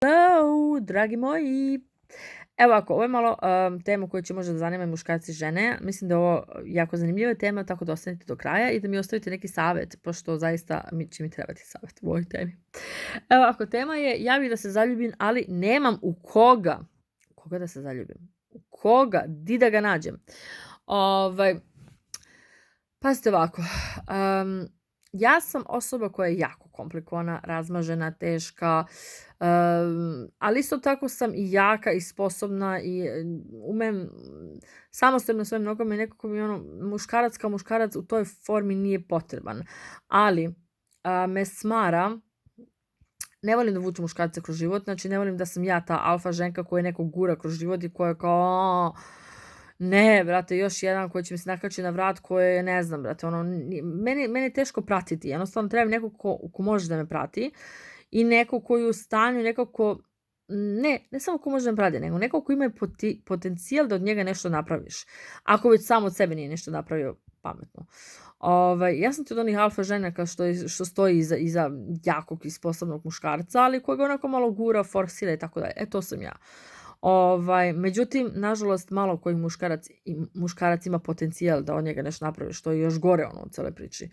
Hello, dragi moji. Evo ovako, ovo je malo tema koja će možda da zanima i muškarci i žene. Mislim da je ovo jako zanimljiva tema, tako da ostanite do kraja i da mi ostavite neki savjet, pošto zaista će mi trebati savjet u ovoj temi. Evo ovako, tema je ja bih da se zaljubim, ali nemam u koga. U koga da se zaljubim? U koga? Di da ga nađem? Pazite ovako, ja sam osoba koja je jako komplikovana, razmažena, teška, ali isto tako sam i jaka i sposobna i umem samostalno na svojim nogama i nekako mi muškarac kao muškarac u toj formi nije potreban. Ali me smara, ne volim da vučem muškarca kroz život, znači ne volim da sam ja ta alfa ženka koja nekog gura kroz život i koja je kao ne, brate, još jedan koji će mi se nakači na vrat koji je, ne znam, brate, meni je teško pratiti, jednostavno treba neko ko može da me prati i neko koji je u stanju, neko ko, ne samo ko može da me prati, nego neko ko ima potencijal da od njega nešto napraviš, ako već sam od sebe nije nešto napravio pametno. Ja sam ti od onih alfa ženaka što stoji iza jakog i sposobnog muškarca, ali koji ga onako malo gura, forsira i tako dalje. To sam ja. Međutim, nažalost, malo koji muškarac ima potencijal da od njega nešto napravi, što je još gore u celoj priči.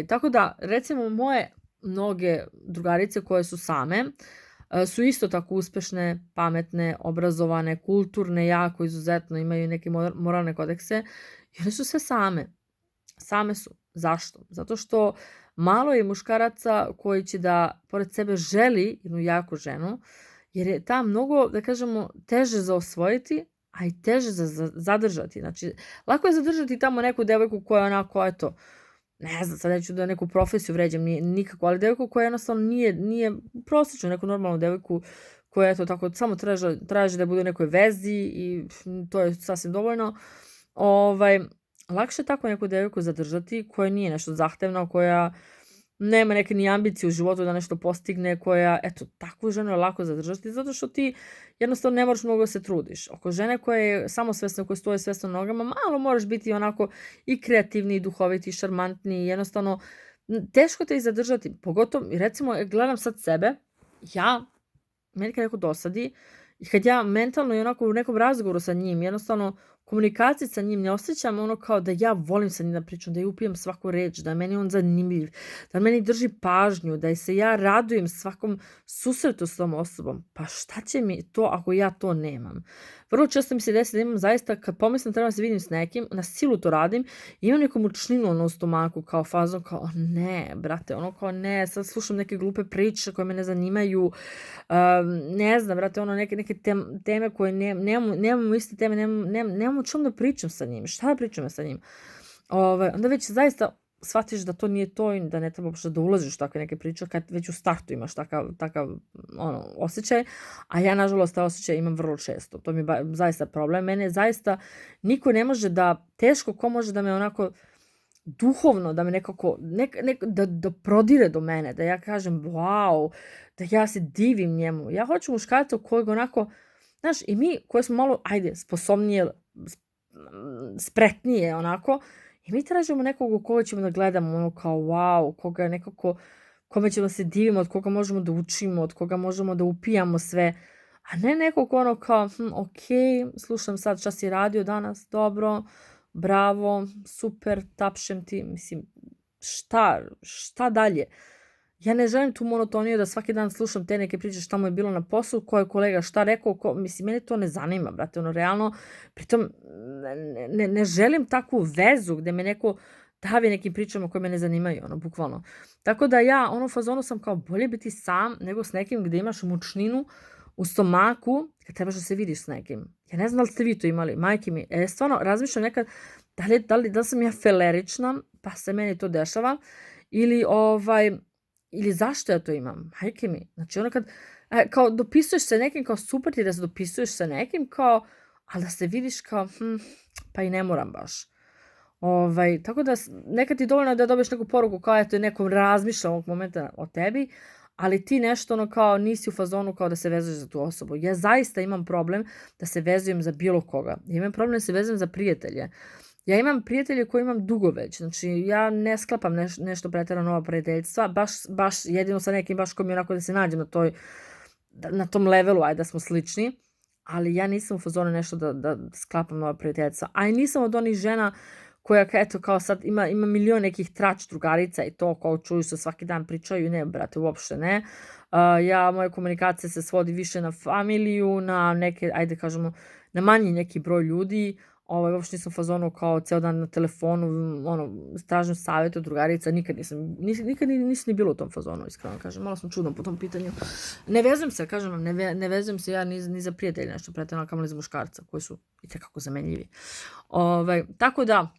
Tako da, recimo, moje mnoge drugarice koje su same, su isto tako uspešne, pametne, obrazovane, kulturne, jako izuzetno, imaju neke moralne kodekse i one su sve same. Same su. Zašto? Zato što malo je muškaraca koji će da pored sebe želi jednu jaku ženu, jer je ta mnogo, da kažemo, teže za osvojiti, a i teže za zadržati. Znači, lako je zadržati tamo neku devojku koja je onako, eto, ne znam, sad neću da neku profesiju vređam, nikako, ali devojku koja jednostavno nije prosječna, neku normalnu devojku koja, eto, tako, samo traži da bude u nekoj vezi i to je sasvim dovoljno. Lakše je tako neku devojku zadržati koja nije nešto zahtevna, koja nema neke ni ambicije u životu da nešto postigne, koja, eto, takvu ženu je lako zadržati, zato što ti jednostavno ne moraš mnogo da se trudiš. Oko žene koja je samosvesna, koja stoje svesno na nogama, malo moraš biti onako i kreativni, i duhoviti, i šarmantni, jednostavno, teško te i zadržati. Pogotovo, recimo, gledam sad sebe, meni kad neko dosadi, i kad ja mentalno i onako u nekom razgovoru sa njim, jednostavno komunikaciji sa njim ne osjećam ono kao da ja volim sa njim da pričam, da ja upijem svaku reč, da je meni on zanimljiv, da meni drži pažnju, da se ja radujem svakom susretu s tom osobom. Pa šta će mi to ako ja to nemam? Vrlo često mi se desi da imam zaista, kad pomislim treba da se vidim s nekim, na silu to radim, imam neku mučninu u stomaku kao fazon, kao ne, brate, ono kao ne, sad slušam neke glupe priče koje me ne zanimaju, ne znam, brate, neke teme koje nemamo iste teme, nemamo o čemu da pričam sa njim, šta da pričam sa njim. Onda već zaista shvatiš da to nije to i da ne treba uopšte da ulaziš u takve neke priče kad već u startu imaš takav osjećaj, a ja nažalost taj osjećaj imam vrlo često. To mi je zaista problem. Mene zaista niko ne može da, teško ko može da me onako duhovno, da me nekako, da prodire do mene, da ja kažem wow, da ja se divim njemu. Ja hoću muškarca kojeg onako, znaš, i mi koji smo malo, sposobnije, spretnije onako, i mi tražimo nekog u koga ćemo da gledamo, ono kao wow, koga je nekako, kome ćemo da se divimo, od koga možemo da učimo, od koga možemo da upijamo sve, a ne nekog ono kao, ok, slušam sad šta si radio danas, dobro, bravo, super, tapšem ti, mislim, šta dalje? Ja ne želim tu monotoniju da svaki dan slušam te neke priče šta mu je bilo na poslu, ko je kolega šta rekao, mislim, mene to ne zanima, brate, realno, pritom ne želim takvu vezu gde me neko davi nekim pričama koje me ne zanimaju, bukvalno. Tako da ja, u fazonu sam kao bolje biti sam nego s nekim gde imaš mučninu u stomaku kad trebaš da se vidiš s nekim. Ja ne znam da li ste vi to imali, majke mi, stvarno razmišljam nekad da li sam ja felerična, pa se meni to dešava, ili zašto ja to imam, majke mi. Znači ono kad, kao dopisuješ se nekim, kao super ti da se dopisuješ sa nekim, kao, ali da se vidiš kao, pa i ne moram baš. Tako da nekad ti dovoljno da dobiješ neku poruku kao eto nekom razmišlja ovog momenta o tebi, ali ti nešto ono kao nisi u fazonu kao da se vezuješ za tu osobu. Ja zaista imam problem da se vezujem za bilo koga. Ja imam problem da se vezujem za prijatelje. Ja imam prijatelje koje imam dugo već, znači ja ne sklapam nešto preterano nova prijateljstva, baš jedino sa nekim baš ko mi onako da se nađem na toj na tom levelu, ajde da smo slični, ali ja nisam u fazonu nešto da sklapam nova prijateljstva. A i nisam od onih žena koja, eto, kao sad ima milion nekih trač drugarica i to, kao čuju se svaki dan pričaju, ne, brate, uopšte ne. Moja komunikacija se svodi više na familiju, na neke, ajde kažemo, na manji neki broj ljudi. Uopšte nisam u fazonu kao ceo dan na telefonu, tražim savjet od drugarica, nikad nisam ni bila u tom fazonu, iskreno kažem, malo sam čudna po tom pitanju. Ne vezujem se, kažem vam, ne vezujem se ja ni za prijatelja nešto pretjerano, kamoli za muškarca, koji su itekako zamenljivi. Tako da,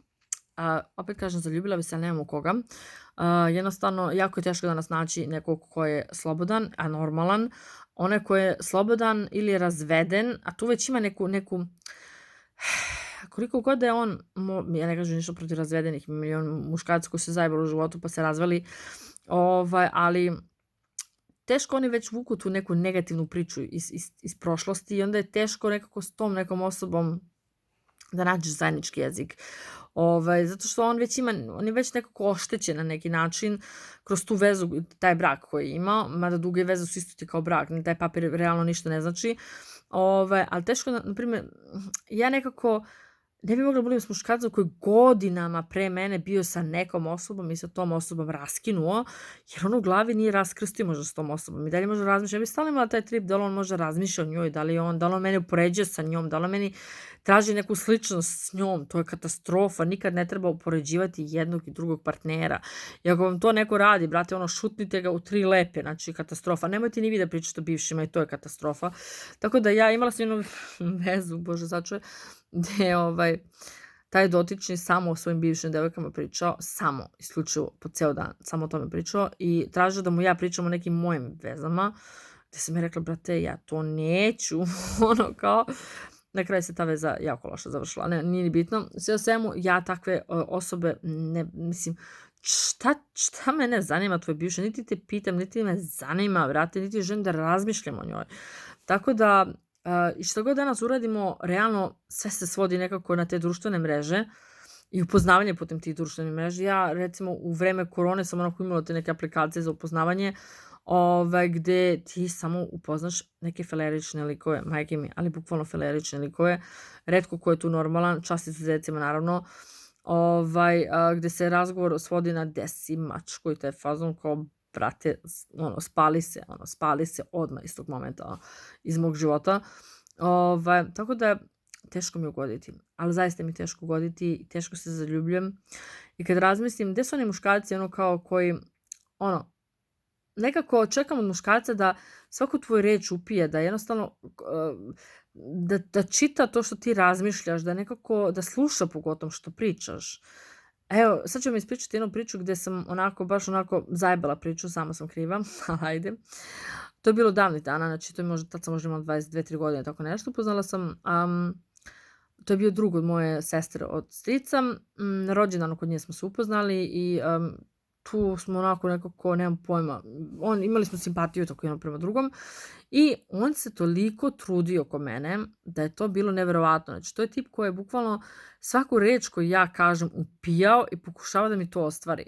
opet kažem, zaljubila bi se, ali nemam u koga. Jednostavno, jako je teško da nas naći nekog ko je slobodan, a normalan. Onaj ko je slobodan ili je razveden, a tu već ima neku koliko god da je on, ja ne kažem ništa protiv razvedenih, milion muškaraca koji se zajebali u životu pa se razveli, ali teško oni već vuku tu neku negativnu priču iz prošlosti i onda je teško nekako s tom nekom osobom da nađeš zajednički jezik. Zato što on je već nekako oštećen na neki način kroz tu vezu, taj brak koji je imao, mada duge veze su isto ti kao brak, taj papir realno ništa ne znači. Ali teško, na primjer, ja nekako ne bi mogla da budem s muškarcem koji godinama pre mene bio sa nekom osobom i sa tom osobom raskinuo, jer on u glavi nije raskrstio možda s tom osobom i dalje možda razmišlja. Ja bih stalno imala taj trip da li on možda razmišlja o njoj, da li on mene upoređuje sa njom, da li on meni traži neku sličnost s njom. To je katastrofa, nikad ne treba upoređivati jednog i drugog partnera. I ako vam to neko radi, brate, šutnite ga u 3 lepe, znači katastrofa. Nemojte ni vi da pričate o bivšima i to je katastrofa. Tako da ja imala sam jednu vezu, bože sačuvaj, gde taj dotični samo o svojim bivšim devojkama pričao, samo, isključivo, po ceo dan, samo o tome pričao i tražio da mu ja pričam o nekim mojim vezama, gde sam ja rekla, brate, ja to neću, kao, na kraju se ta veza jako loša završila, nije ni bitno, sve o svemu, ja takve osobe, ne, mislim, šta mene zanima tvoje bivše, niti te pitam, niti me zanima, brate, niti želim da razmišljam o njoj, tako da, i što god danas uradimo, realno sve se svodi nekako na te društvene mreže i upoznavanje putem tih društvenih mreža. Ja, recimo, u vreme korone sam imala te neke aplikacije za upoznavanje, gde ti samo upoznaš neke felerične likove, majke mi, ali bukvalno felerične likove, retko ko je tu normalan, časti se decima naravno, gde se razgovor svodi na desi mačku i taj fazon kao, brate, spali se odmah iz tog momenta iz mog života. Tako da teško mi je ugoditi, ali zaista mi je teško ugoditi, teško se zaljubljujem i kad razmislim gde su oni muškarci kao koji nekako čekam od muškarca da svaku tvoju reč upije, da jednostavno da čita to što ti razmišljaš, da nekako da sluša pogotovo što pričaš. Evo, sad ću vam ispričati jednu priču gde sam baš zajebala priču, sama sam kriva, ajde. To je bilo davnih dana, znači tad sam možda imala 22-3 godine, tako nešto. Upoznala sam, to je bio drug od moje sestre od strica, rođendan kod nje smo se upoznali i tu smo nekako, nemam pojma, imali smo simpatiju tako jedno prema drugom i on se toliko trudio oko mene da je to bilo neverovatno. Znači, to je tip koji je bukvalno svaku reč koju ja kažem upijao i pokušava da mi to ostvari.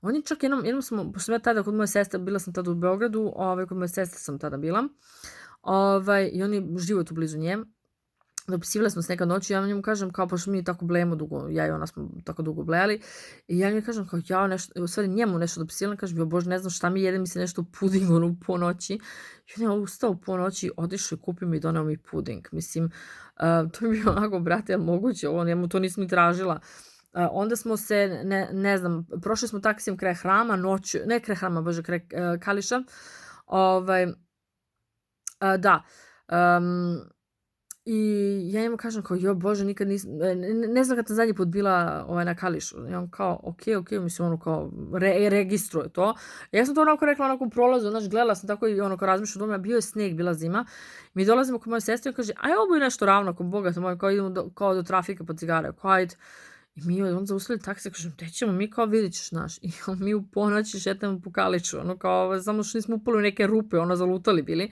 On je čak jednom smo, pošto sam ja tada kod moje sestre, bila sam tada u Beogradu, kod moje sestre sam tada bila, i on je živio tu blizu nje. Dopisivala smo se neka noć i ja njemu kažem, kao, pošto mi tako blejemo dugo, ja i ona smo tako dugo blejali, i ja njemu kažem, kao, ja nešto, u stvari njemu nešto dopisivala, kažem, jo bože, ne znam šta mi jede, mi se nešto u pudingu u ponoći, i on je ustao u ponoći, otišao i kupio mi i doneo mi puding, mislim, to mi je onako, brate, je moguće, njemu to nisam ni tražila. Onda smo se, ne znam, prošli smo taksijem kraj hrama, noću, ne kraj hrama, bože, kraj Kališa, da, i ja njemu kažem kao, jo bože, nikad nisam, ne znam kad sam zadnji put bila na Kališu, i on kao, ok, mislim, kao, registruje to. Ja sam to rekla u prolazu, znači, gledala sam tako i kao razmišljala o tome, bio je sneg, bila zima, mi dolazimo kod moje sestre i kaže, aj, ovo je nešto ravno, kao boga moj, kao idemo kao do trafika po cigare, kao ajde. I mi on zaustavili taksi, kažem, gde ćemo, mi kao vidit ćeš, znaš, i mi u ponoći šetamo po Kaliču, kao, samo što nismo upali u neke rupe, zalutali bili,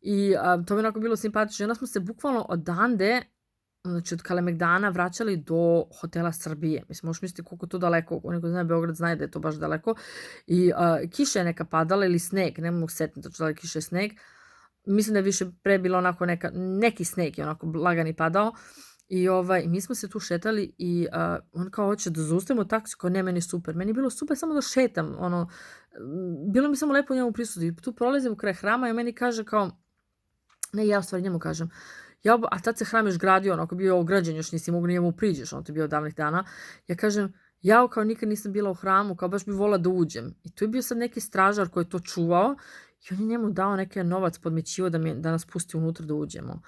i to mi je bilo simpatično. I onda smo se bukvalno odande znači od Kalemegdana vraćali do hotela Srbije. Mislim, možeš misliti koliko to daleko, onaj ko zna Beograd znaju da je to baš daleko. I kiša je neka padala ili sneg, ne mogu setiti da li kiša je sneg. Mislim da je više pre bilo onako neki sneg je onako lagani padao. I mi smo se tu šetali i on kao hoće da zaustavimo taksi, kao ne, meni super. Meni je bilo super samo da šetam, bilo mi samo lepo u njemu prisutiti. Tu prolazim kraj hrama i on meni kaže kao, ne, ja u stvari njemu kažem, a tad se hram još gradio, onako bio ograđen, još nisi mogu njemu priđeš, on to je bio davnih dana. Ja kažem, ja kao nikad nisam bila u hramu, kao baš bi volila da uđem. I tu je bio sad neki stražar koji je to čuvao i on je njemu dao neki novac, podmećivo da nas pusti unutra da uđemo.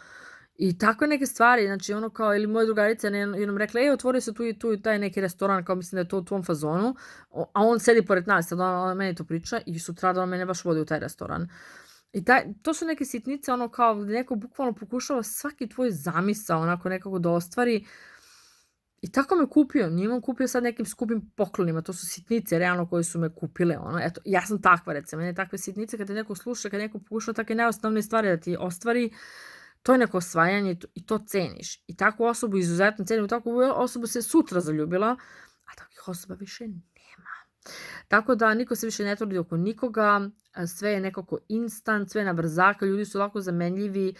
I tako neke stvari, znači ono kao, ili moja drugarica je nam rekla, otvorio se tu i taj neki restoran, kao mislim da je to u tvom fazonu, a on sedi pored nas, sad ona meni to priča i sutra da on mene baš vodi u taj restoran. I to su neke sitnice, ono kao gde neko bukvalno pokušava svaki tvoj zamisao onako nekako da ostvari. I tako me kupio, nije me kupio sad nekim skupim poklonima, to su sitnice realno koje su me kupile, eto, ja sam takva recimo, mene takve sitnice kad te neko sluša, kad neko pokušava takve najosnovne stvari da ti ostvari, to je neko osvajanje i to ceniš. I takvu osobu izuzetno cenim, takvu osobu se sutra zaljubila, a takvih osoba više nema. Tako da niko se više ne trudi oko nikoga, sve je nekako instant, sve je na brzaka, ljudi su lako zamenljivi,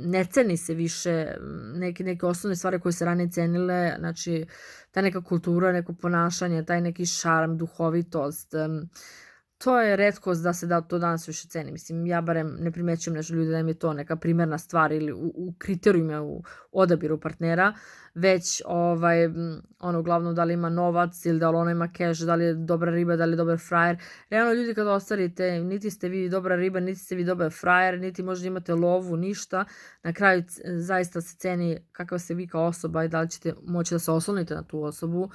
ne ceni se više neke osnovne stvari koje se ranije cenile, znači ta neka kultura, neko ponašanje, taj neki šarm, duhovitost, to je retkost da se to danas više ceni. Mislim, ja barem ne primećujem nešto ljudi da im je to neka primerna stvar ili u kriterijume u odabiru partnera, već uglavnom da li ima novac ili da li ono ima cash, da li je dobra riba, da li je dobar frajer. Realno ljudi kad ostvarite, niti ste vi dobra riba, niti ste vi dobar frajer, niti možda imate lovu, ništa. Na kraju zaista se ceni kakva ste vi kao osoba i da li ćete moći da se oslonite na tu osobu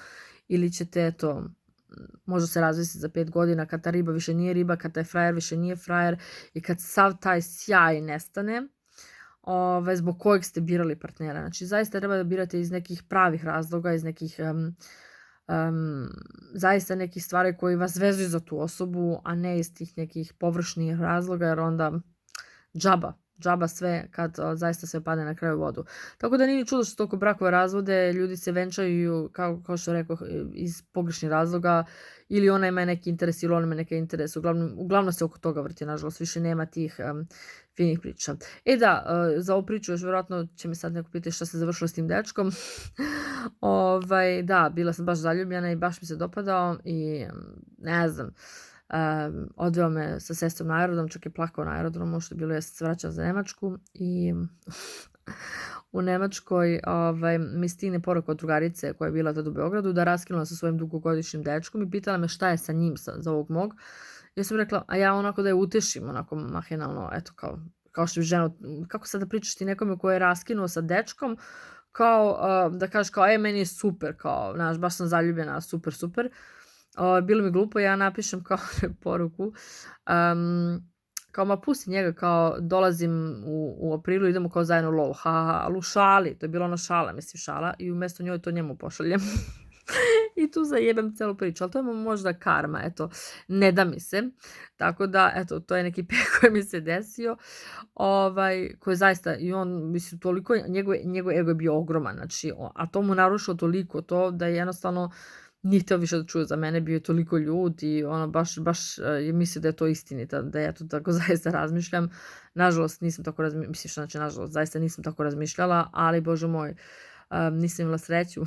ili ćete možda se razvesti za 5 godina kad ta riba više nije riba, kad taj frajer više nije frajer i kad sav taj sjaj nestane, zbog kojeg ste birali partnera. Znači, zaista treba da birate iz nekih pravih razloga, iz nekih zaista nekih stvari koji vas vezuju za tu osobu, a ne iz tih nekih površnih razloga, jer onda džaba sve kad zaista sve padne na kraju vodu. Tako da nije čudo što toliko brakove razvode, ljudi se venčaju, kao što rekao, iz pogrešnih razloga, ili ona ima neki interes ili on ima neki interes. Uglavnom se oko toga vrti, nažalost, više nema tih finih priča. Za ovu priču još vjerojatno će me sad neko pitati šta se završilo s tim dečkom. Da, bila sam baš zaljubljena i baš mi se dopadao i ne znam, odveo me sa sestrom na aerodrom, čak je plakao na aerodromu, što je bilo, ja sam se vraćala za Nemačku i u Nemačkoj mi stigne poruka od drugarice koja je bila tada u Beogradu da raskinula sa svojim dugogodišnjim dečkom i pitala me šta je sa njim za ovog mog. Ja sam rekla, a ja onako da je utešim, onako mahinalno, eto kao što bi žena, kako sad da pričaš ti nekome koji je raskinuo sa dečkom, kao da kažeš kao, meni je super, kao, znaš, baš sam zaljubljena, super. Bilo mi glupo, ja napišem kao poruku, kao ma pusti njega, kao dolazim u aprilu, idemo kao zajedno u lov, ali u šali, to je bilo ona šala, mislim šala, i umjesto njoj to njemu pošaljem. I tu zajebem celu priču, ali to je možda karma, eto, ne da mi se. Tako da, eto, to je neki peh koji mi se desio, koji je zaista, i on, mislim, toliko, njegov ego je bio ogroman, znači, a to mu narušilo toliko to da je jednostavno nije htio više da čuje za mene, bio je toliko ljut i baš je mislio da je to istinita, da ja to tako zaista razmišljam. Nažalost, nisam tako razmišljala, mislim što znači nažalost, zaista nisam tako razmišljala, ali bože moj, nisam imala sreću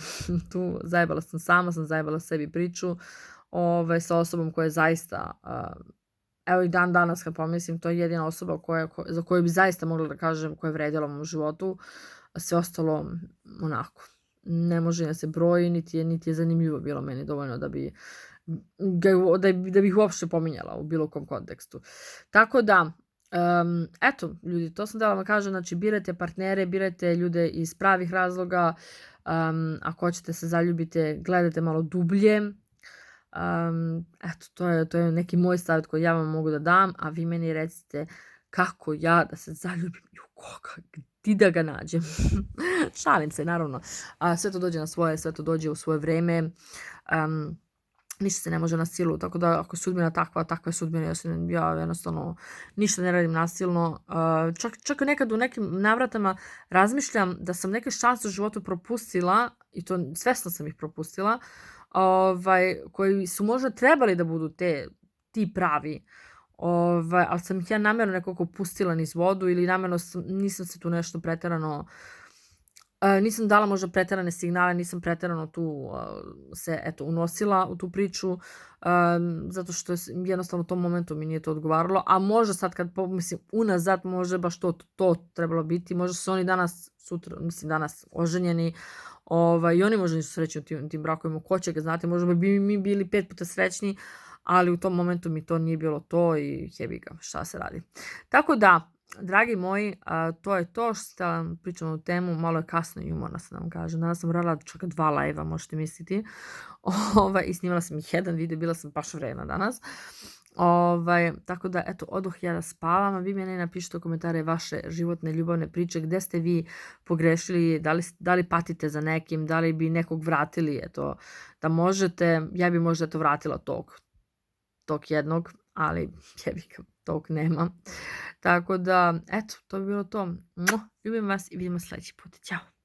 tu, zajebala sam sama, sam zajebala sebi priču sa osobom koja je zaista, evo i dan danas kad pomislim, to je jedina osoba za koju bi zaista mogla da kažem koja je vredila u mom životu, a sve ostalo onako. Ne može da se broji, niti je zanimljivo bilo meni dovoljno da bih uopšte pominjala u bilo kom kontekstu. Tako da, eto, ljudi, to sam da vam kažem, znači birajte partnere, birajte ljude iz pravih razloga, ako hoćete se zaljubite, gledajte malo dublje, eto, to je neki moj savjet koji ja vam mogu da dam, a vi meni recite kako ja da se zaljubim i u koga, gdje da ga nađem. Šalim se, naravno. Sve to dođe na svoje, sve to dođe u svoje vreme. ništa se ne može na silu, tako da ako je sudbina takva, takva je sudbina, ja jednostavno ništa ne radim nasilno. Čak nekad u nekim navratama razmišljam da sam neke šanse u životu propustila i to svesno sam ih propustila, koji su možda trebali da budu ti pravi, ali sam ih ja namerno nekako pustila niz vodu ili namerno nisam se tu nešto preterano nisam dala možda preterane signale, nisam preterano tu se unosila u tu priču, zato što jednostavno u tom momentu mi nije to odgovaralo, a možda sad kad pomislim unazad, možda je baš to trebalo biti, možda su oni danas oženjeni, i oni možda nisu srećni u tim brakovima, ko će ga znati, možda bi mi bili 5 puta srećni, ali u tom momentu mi to nije bilo to i jebi ga, šta se radi. Tako da, dragi moji, to je to što sam pričala o temu, malo je kasno i umorna sam da vam kažem. Danas sam radila čak 2 live-a, možete misliti. I snimala sam ih jedan video, bila sam baš vredna danas. Tako da, eto, odoh ja da spavam, a vi mene napišite u komentare vaše životne ljubavne priče, gde ste vi pogrešili, da li patite za nekim, da li bi nekog vratili, eto, da možete, ja bi možda to vratila tog jednog, ali jebi ga, tog nema. Tako da, eto, to bi bilo to. Ljubim vas i vidimo sledeći put. Ćao!